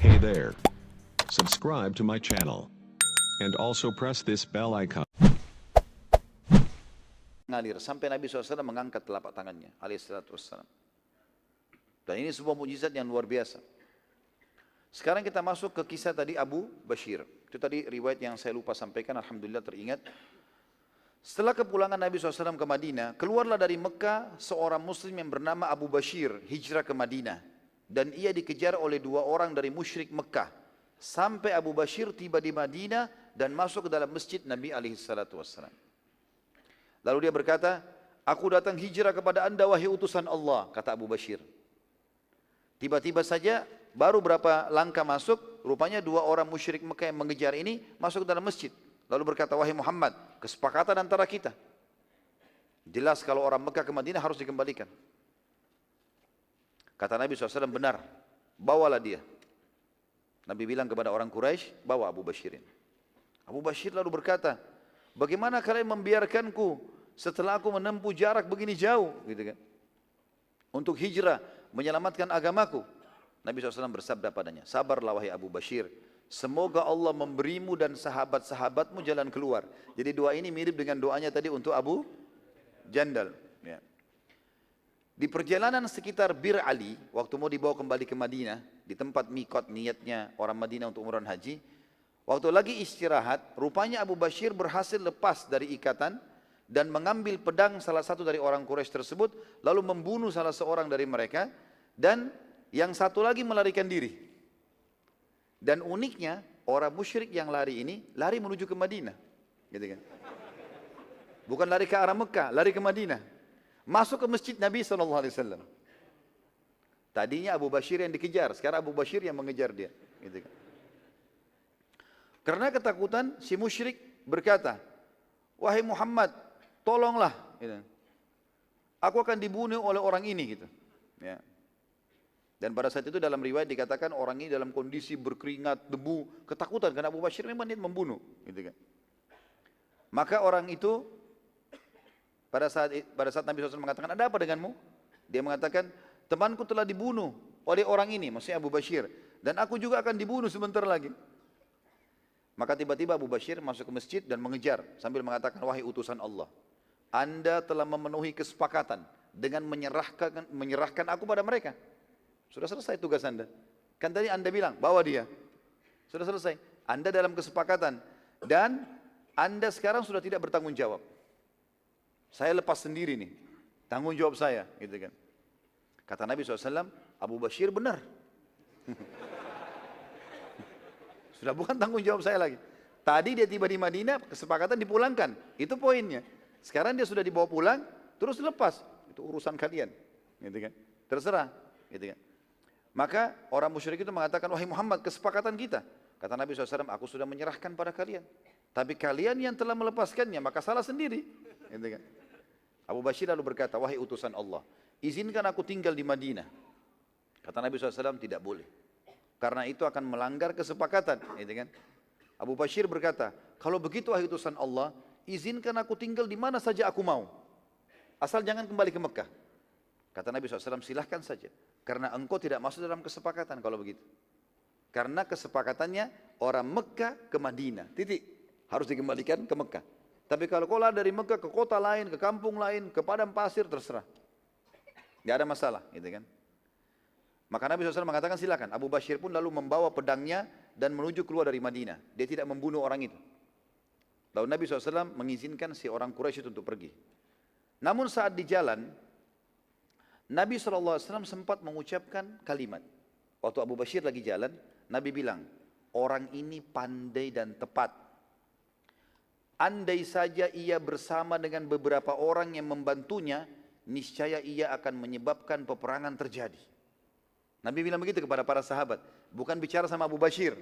Hey there. Subscribe to my channel. And also press this bell icon. Ngalir sampai Nabi SAW mengangkat telapak tangannya alaihissalam. Dan ini sebuah mukjizat yang luar biasa. Sekarang kita masuk ke kisah tadi Abu Bashir. Itu tadi riwayat yang saya lupa sampaikan, alhamdulillah teringat. Setelah kepulangan Nabi SAW ke Madinah, keluarlah dari Mekah seorang muslim yang bernama Abu Bashir hijrah ke Madinah. Dan ia dikejar oleh dua orang dari musyrik Mekah. Sampai Abu Bashir tiba di Madinah dan masuk ke dalam masjid Nabi SAW. Lalu dia berkata, aku datang hijrah kepada anda wahai utusan Allah, kata Abu Bashir. Tiba-tiba saja baru berapa langkah masuk, rupanya dua orang musyrik Mekah yang mengejar ini masuk ke dalam masjid. Lalu berkata, wahai Muhammad, kesepakatan antara kita. Jelas kalau orang Mekah ke Madinah harus dikembalikan. Kata Nabi SAW, benar, bawalah dia. Nabi bilang kepada orang Quraisy, bawa Abu Bashirin. Abu Bashir lalu berkata, bagaimana kalian membiarkanku setelah aku menempuh jarak begini jauh, gitu kan? Untuk hijrah, menyelamatkan agamaku. Nabi SAW bersabda padanya, sabarlah wahai Abu Bashir. Semoga Allah memberimu dan sahabat-sahabatmu jalan keluar. Jadi doa ini mirip dengan doanya tadi untuk Abu Jandal. Ya. Di perjalanan sekitar Bir Ali, waktu mau dibawa kembali ke Madinah, di tempat mikot niatnya orang Madinah untuk umrah haji, waktu lagi istirahat, rupanya Abu Bashir berhasil lepas dari ikatan dan mengambil pedang salah satu dari orang Quraisy tersebut, lalu membunuh salah seorang dari mereka, dan yang satu lagi melarikan diri. Dan uniknya, orang musyrik yang lari ini, lari menuju ke Madinah. Gitu kan? Bukan lari ke arah Mekah, lari ke Madinah. Masuk ke masjid Nabi SAW. Tadinya Abu Bashir yang dikejar, sekarang Abu Bashir yang mengejar dia. Gitu kan? Karena ketakutan, si musyrik berkata, wahai Muhammad, tolonglah. Gitu. Aku akan dibunuh oleh orang ini. Gitu. Ya. Dan pada saat itu dalam riwayat dikatakan orang ini dalam kondisi berkeringat, debu, ketakutan karena Abu Bashir memang niat membunuh, gitu kan. Maka orang itu pada saat Nabi SAW mengatakan, ada apa denganmu? Dia mengatakan, temanku telah dibunuh oleh orang ini, maksudnya Abu Bashir, dan aku juga akan dibunuh sebentar lagi. Maka tiba-tiba Abu Bashir masuk ke masjid dan mengejar sambil mengatakan, wahai utusan Allah, anda telah memenuhi kesepakatan dengan menyerahkan aku pada mereka. Sudah selesai tugas anda. Kan tadi anda bilang, bawa dia. Sudah selesai. Anda dalam kesepakatan. Dan anda sekarang sudah tidak bertanggung jawab. Saya lepas sendiri nih. Tanggung jawab saya. Gitu kan. Kata Nabi SAW, Abu Bashir benar. Sudah bukan tanggung jawab saya lagi. Tadi dia tiba di Madinah, kesepakatan dipulangkan. Itu poinnya. Sekarang dia sudah dibawa pulang, terus lepas. Itu urusan kalian. Gitu kan. Terserah. Gitu kan. Maka orang musyrik itu mengatakan, wahai Muhammad, kesepakatan kita. Kata Nabi SAW, aku sudah menyerahkan pada kalian. Tapi kalian yang telah melepaskannya, maka salah sendiri. Gitu kan. Abu Bashir lalu berkata, wahai utusan Allah, izinkan aku tinggal di Madinah. Kata Nabi SAW, tidak boleh. Karena itu akan melanggar kesepakatan. Gitu kan. Abu Bashir berkata, kalau begitu wahai utusan Allah, izinkan aku tinggal di mana saja aku mau. Asal jangan kembali ke Mekah. Kata Nabi SAW, silahkan saja. Karena engkau tidak masuk dalam kesepakatan kalau begitu. Karena kesepakatannya orang Mekah ke Madinah. Titik. Harus dikembalikan ke Mekah. Tapi kalau kau lari dari Mekah ke kota lain, ke kampung lain, ke padang pasir, terserah. Tidak ada masalah. Gitu kan. Maka Nabi SAW mengatakan silakan. Abu Bashir pun lalu membawa pedangnya dan menuju keluar dari Madinah. Dia tidak membunuh orang itu. Lalu Nabi SAW mengizinkan si orang Quraisy itu untuk pergi. Namun saat di jalan, Nabi SAW sempat mengucapkan kalimat. Waktu Abu Bashir lagi jalan, Nabi bilang, orang ini pandai dan tepat. Andai saja ia bersama dengan beberapa orang yang membantunya, niscaya ia akan menyebabkan peperangan terjadi. Nabi bilang begitu kepada para sahabat, bukan bicara sama Abu Bashir.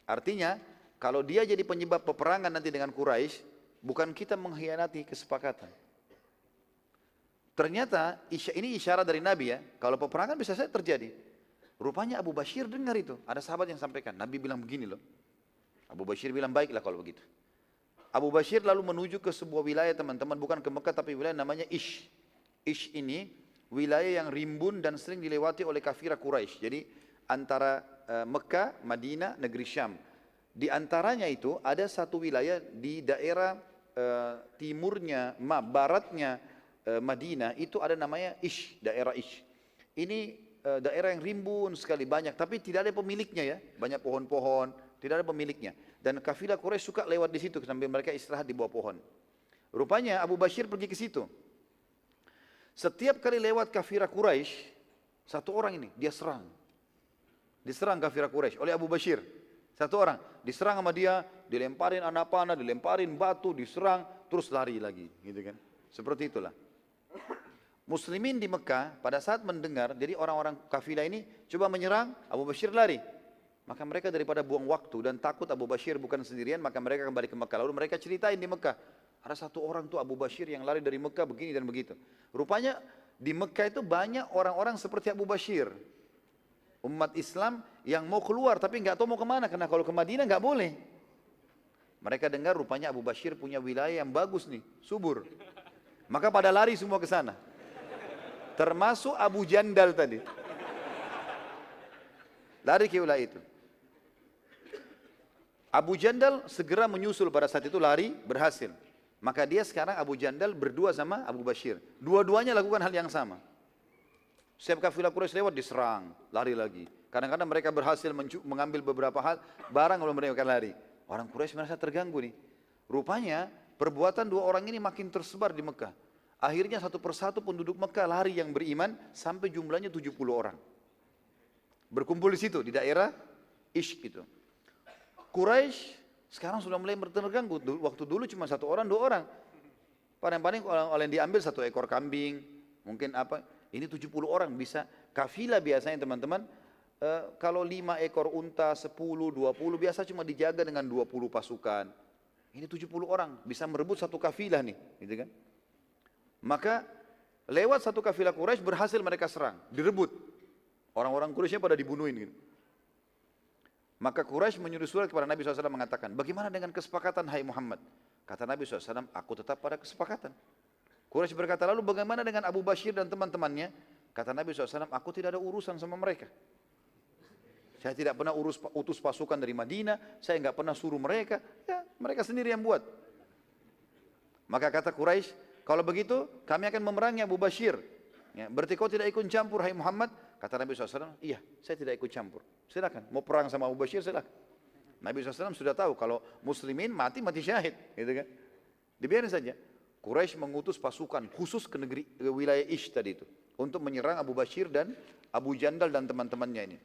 Artinya, kalau dia jadi penyebab peperangan nanti dengan Quraisy, bukan kita mengkhianati kesepakatan. Ternyata ini isyarat dari Nabi ya, kalau peperangan bisa saja terjadi. Rupanya Abu Bashir dengar itu, ada sahabat yang sampaikan, Nabi bilang begini loh. Abu Bashir bilang baiklah kalau begitu. Abu Bashir lalu menuju ke sebuah wilayah teman-teman, bukan ke Mekah tapi wilayah namanya Ish. Ish ini wilayah yang rimbun dan sering dilewati oleh kafirah Quraisy. Jadi antara Mekah, Madinah, negeri Syam. Di antaranya itu ada satu wilayah di daerah timurnya, baratnya Madinah, itu ada namanya Ish, daerah Ish. Ini daerah yang rimbun sekali, banyak, tapi tidak ada pemiliknya ya, banyak pohon-pohon, tidak ada pemiliknya. Dan kafilah Quraisy suka lewat di situ sambil mereka istirahat di bawah pohon. Rupanya Abu Bashir pergi ke situ. Setiap kali lewat kafilah Quraisy, satu orang ini dia serang. Diserang kafilah Quraisy oleh Abu Bashir. Satu orang diserang sama dia, dilemparin anak panah, dilemparin batu, diserang, terus lari lagi, gitu kan? Seperti itulah. Muslimin di Mekah pada saat mendengar, jadi orang-orang kafilah ini coba menyerang, Abu Bashir lari. Maka mereka daripada buang waktu dan takut Abu Bashir bukan sendirian, maka mereka kembali ke Mekah. Lalu mereka ceritain di Mekah, ada satu orang tuh Abu Bashir yang lari dari Mekah begini dan begitu. Rupanya di Mekah itu banyak orang-orang seperti Abu Bashir. Umat Islam yang mau keluar tapi nggak tahu mau kemana, karena kalau ke Madinah nggak boleh. Mereka dengar rupanya Abu Bashir punya wilayah yang bagus nih, subur. Maka pada lari semua ke sana. Termasuk Abu Jandal tadi. Lari ke wilayah itu. Abu Jandal segera menyusul pada saat itu, lari, berhasil. Maka dia sekarang Abu Jandal berdua sama Abu Bashir. Dua-duanya lakukan hal yang sama. Setiap kafilah Quraisy lewat diserang, lari lagi. Kadang-kadang mereka berhasil mengambil beberapa hal, barang kalau mereka lari. Orang Quraisy merasa terganggu nih. Rupanya perbuatan dua orang ini makin tersebar di Mekah. Akhirnya satu persatu penduduk Mekah lari yang beriman sampai jumlahnya 70 orang. Berkumpul di situ, di daerah Ish itu. Quraisy sekarang sudah mulai terganggu. Waktu dulu cuma satu orang, dua orang. Paling-paling oleh yang diambil satu ekor kambing, mungkin apa. Ini 70 orang bisa. Kafilah biasanya teman-teman, kalau 5 ekor unta, 10, 20, biasa cuma dijaga dengan 20 pasukan. Ini 70 orang, bisa merebut satu kafilah nih, gitu kan. Maka lewat satu kafilah Quraisy berhasil mereka serang, direbut. Orang-orang Quraisynya pada dibunuhin gitu. Maka Quraisy menyuruh surat kepada Nabi SAW mengatakan, bagaimana dengan kesepakatan hai Muhammad? Kata Nabi SAW, aku tetap pada kesepakatan. Quraisy berkata, lalu bagaimana dengan Abu Bashir dan teman-temannya? Kata Nabi SAW, aku tidak ada urusan sama mereka. Saya tidak pernah utus pasukan dari Madinah, saya nggak pernah suruh mereka, ya mereka sendiri yang buat. Maka kata Quraisy, kalau begitu kami akan memerangi Abu Bashir. Ya, berarti kau tidak ikut campur hai Muhammad? Kata Nabi SAW, iya saya tidak ikut campur. Silakan, mau perang sama Abu Bashir silakan. Nabi SAW sudah tahu kalau muslimin mati syahid, gitu kan? Dibiarin saja. Quraisy mengutus pasukan khusus ke wilayah Ish tadi itu untuk menyerang Abu Bashir dan Abu Jandal dan teman-temannya ini.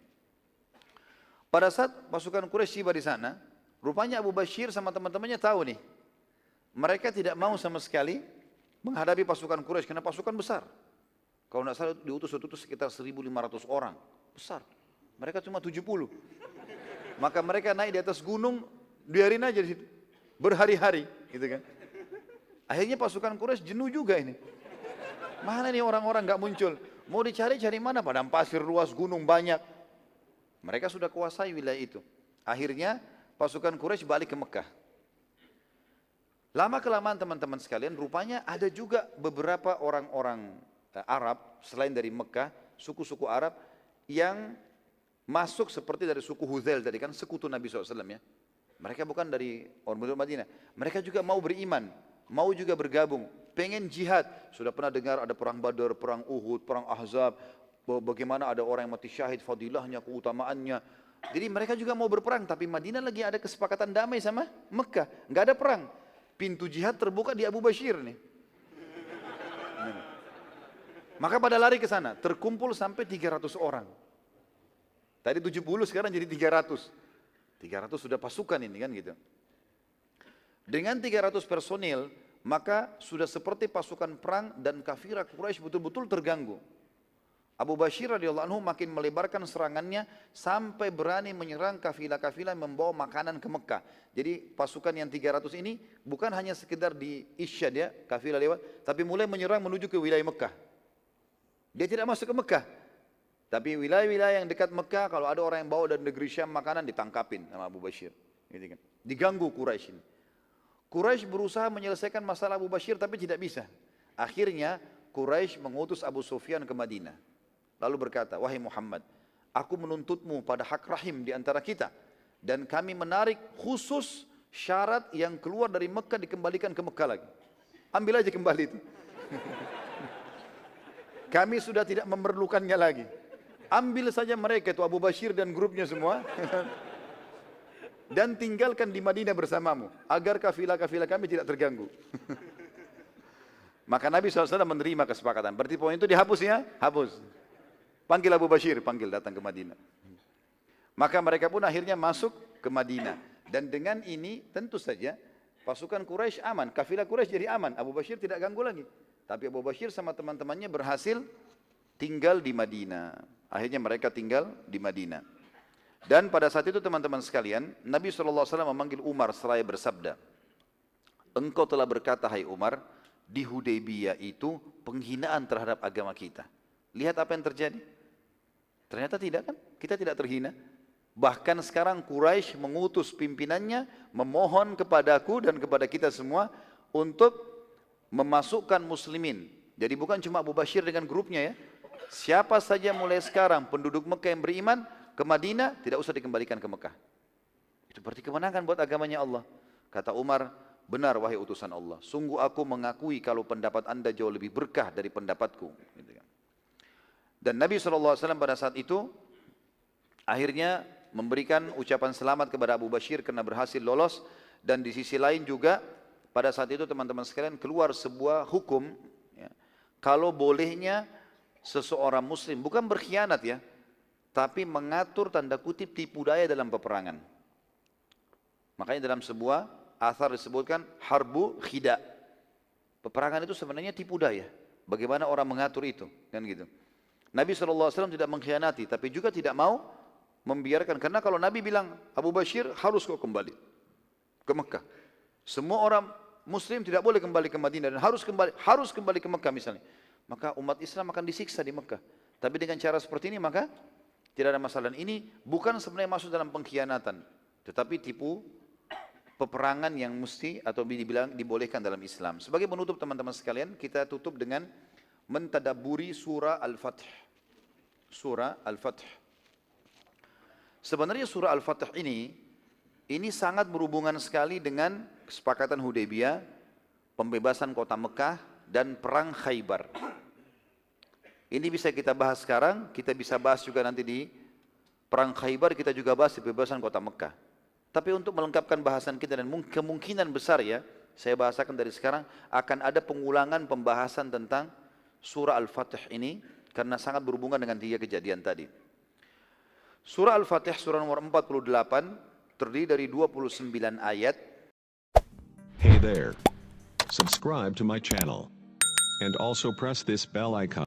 Pada saat pasukan Quraisy tiba di sana, rupanya Abu Bashir sama teman-temannya tahu nih, mereka tidak mau sama sekali menghadapi pasukan Quraisy karena pasukan besar. Kalau tidak salah diutus sekitar 1.500 orang, besar. Mereka cuma 70. Maka mereka naik di atas gunung, biarin aja di situ, berhari-hari, gitu kan. Akhirnya pasukan Quraisy jenuh juga ini. Mana nih orang-orang nggak muncul? Mau dicari-cari mana? Padang pasir luas, gunung banyak. Mereka sudah kuasai wilayah itu. Akhirnya pasukan Quraisy balik ke Mekah. Lama-kelamaan teman-teman sekalian, rupanya ada juga beberapa orang-orang Arab selain dari Mekah, suku-suku Arab yang masuk seperti dari suku Hudzail tadi kan, sekutu Nabi SAW ya. Mereka bukan dari orang Madinah. Mereka juga mau beriman, mau juga bergabung, pengen jihad. Sudah pernah dengar ada perang Badar, perang Uhud, perang Ahzab, bagaimana ada orang yang mati syahid, fadilahnya, keutamaannya. Jadi mereka juga mau berperang, tapi Madinah lagi ada kesepakatan damai sama Mekah, nggak ada perang. Pintu jihad terbuka di Abu Bashir nih. Maka pada lari ke sana, terkumpul sampai 300 orang. Tadi 70 sekarang jadi 300. 300 sudah pasukan ini kan gitu. Dengan 300 personil, maka sudah seperti pasukan perang dan kafilah Quraisy betul-betul terganggu. Abu Bashir radhiyallahu anhu makin melebarkan serangannya sampai berani menyerang kafilah-kafilah yang membawa makanan ke Mekah. Jadi pasukan yang 300 ini bukan hanya sekedar di Isyad ya, kafilah lewat, tapi mulai menyerang menuju ke wilayah Mekah. Dia tidak masuk ke Mekah, tapi wilayah-wilayah yang dekat Mekah, kalau ada orang yang bawa dari negeri Syam makanan, ditangkapin sama Abu Bashir. Gitu kan. Diganggu Quraisy ini. Quraisy berusaha menyelesaikan masalah Abu Bashir tapi tidak bisa. Akhirnya Quraisy mengutus Abu Sufyan ke Madinah. Lalu berkata, wahai Muhammad, aku menuntutmu pada hak rahim di antara kita. Dan kami menarik khusus syarat yang keluar dari Mekah dikembalikan ke Mekah lagi. Ambil aja kembali itu. Kami sudah tidak memerlukannya lagi. Ambil saja mereka itu Abu Bashir dan grupnya semua. Dan tinggalkan di Madinah bersamamu. Agar kafilah-kafilah kami tidak terganggu. Maka Nabi SAW menerima kesepakatan. Berarti poin itu dihapus ya? Hapus. Panggil Abu Bashir, panggil datang ke Madinah. Maka mereka pun akhirnya masuk ke Madinah. Dan dengan ini tentu saja pasukan Quraisy aman. Kafilah Quraisy jadi aman. Abu Bashir tidak ganggu lagi. Tapi Abu Bashir sama teman-temannya berhasil tinggal di Madinah. Akhirnya mereka tinggal di Madinah. Dan pada saat itu teman-teman sekalian, Nabi SAW memanggil Umar seraya bersabda, engkau telah berkata, hai Umar, di Hudaybiyah itu penghinaan terhadap agama kita. Lihat apa yang terjadi. Ternyata tidak kan? Kita tidak terhina. Bahkan sekarang Quraisy mengutus pimpinannya memohon kepadaku dan kepada kita semua untuk memasukkan muslimin. Jadi bukan cuma Abu Bashir dengan grupnya ya. Siapa saja mulai sekarang penduduk Mekah yang beriman ke Madinah tidak usah dikembalikan ke Mekah. Itu berarti kemenangan buat agamanya Allah. Kata Umar, benar wahai utusan Allah. Sungguh aku mengakui kalau pendapat anda jauh lebih berkah dari pendapatku. Dan Nabi SAW pada saat itu akhirnya memberikan ucapan selamat kepada Abu Bashir karena berhasil lolos. Dan di sisi lain juga pada saat itu teman-teman sekalian keluar sebuah hukum ya, kalau bolehnya seseorang muslim bukan berkhianat ya, tapi mengatur tanda kutip tipu daya dalam peperangan. Makanya dalam sebuah athar disebutkan harbu khida. Peperangan itu sebenarnya tipu daya. Bagaimana orang mengatur itu, kan gitu. Nabi SAW tidak mengkhianati, tapi juga tidak mau membiarkan. Karena kalau Nabi bilang, Abu Bashir harus kau kembali ke Mekah. Semua orang Muslim tidak boleh kembali ke Madinah dan harus kembali ke Mekah misalnya. Maka umat Islam akan disiksa di Mekah. Tapi dengan cara seperti ini maka tidak ada masalah. Ini bukan sebenarnya masuk dalam pengkhianatan, tetapi tipu peperangan yang mesti atau dibilang dibolehkan dalam Islam. Sebagai penutup teman-teman sekalian, kita tutup dengan mentadabburi surah Al-Fath. Surah Al-Fath. Sebenarnya surah Al-Fath ini sangat berhubungan sekali dengan kesepakatan Hudaybiyah, pembebasan kota Mekah dan perang Khaybar. Ini bisa kita bahas sekarang, kita bisa bahas juga nanti di perang Khaybar, kita juga bahas di pembebasan kota Mekah. Tapi untuk melengkapkan bahasan kita dan kemungkinan besar ya, saya bahasakan dari sekarang, akan ada pengulangan pembahasan tentang surah Al-Fath ini, karena sangat berhubungan dengan 3 kejadian tadi. Surah Al-Fath, surah nomor 48, terdiri dari 29 ayat. Hey there. Subscribe to my channel. And also press this bell icon.